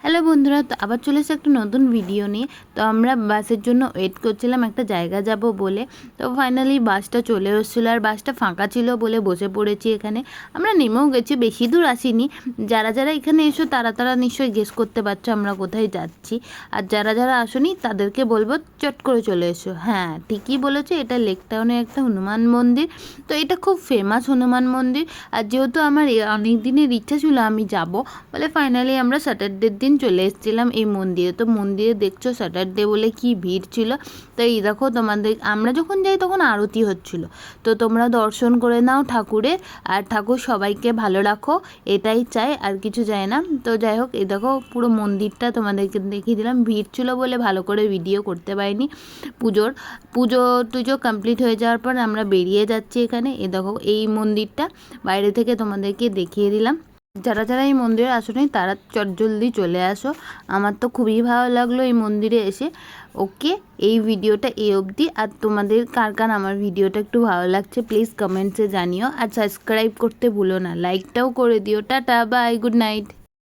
Hello বন্ধুরা, তো আবার চলে এসেছে একটা নতুন ভিডিও নিয়ে। তো আমরা বাসের জন্য ওয়েট করছিলাম একটা জায়গা যাব বলে। তো ফাইনালি বাসটা চলে এসেছিলো আর বাসটা ফাঁকা ছিল বলে বসে পড়েছি এখানে। আমরা নেমেও গেছি, বেশি দূর আসিনি। যারা যারা এখানে এসো তারা নিশ্চয়ই গেস করতে পারছো আমরা কোথায় যাচ্ছি। আর যারা যারা আসোনি তাদেরকে বলবো চট করে চলে এসো। হ্যাঁ, ঠিকই বলেছো, এটা লেক টাউনে একটা হনুমান মন্দির। তো এটা খুব ফেমাস হনুমান মন্দির। আর যেহেতু আমার অনেক দিনের ইচ্ছা ছিল আমি যাব বলে ফাইনালি আমরা স্যাটারডের দিন চলে এসেছিলাম এই মন্দিরে। তো মন্দিরে দেখছো স্যাটারডে বলে কি ভিড় ছিল। তো এই দেখো, তোমাদের আমরা যখন যাই তখন আরতি হচ্ছিল। তো তোমরা দর্শন করে নাও ঠাকুরের, আর ঠাকুর সবাইকে ভালো রাখো, এটাই চাই, আর কিছু চাই না। তো যাই হোক, এই দেখো পুরো মন্দিরটা তোমাদেরকে দেখিয়ে দিলাম। ভিড় ছিল বলে ভালো করে ভিডিও করতে পারিনি। পুজো টুজো কমপ্লিট হয়ে যাওয়ার পর আমরা বেরিয়ে যাচ্ছি এখানে। এ দেখো এই মন্দিরটা বাইরে থেকে তোমাদেরকে দেখিয়ে দিলাম। যারা যারা এই মন্দিরে আসোনি তারা চটজলদি চলে আসো। আমার তো খুবই ভালো লাগলো এই মন্দিরে এসে। ওকে, এই ভিডিওটা এই অবধি। আর তোমাদের কার কার আমার ভিডিওটা একটু ভালো লাগছে প্লিজ কমেন্টসে জানিও। আর সাবস্ক্রাইব করতে ভুলো না, লাইকটাও করে দিও। Tata, bye, good night.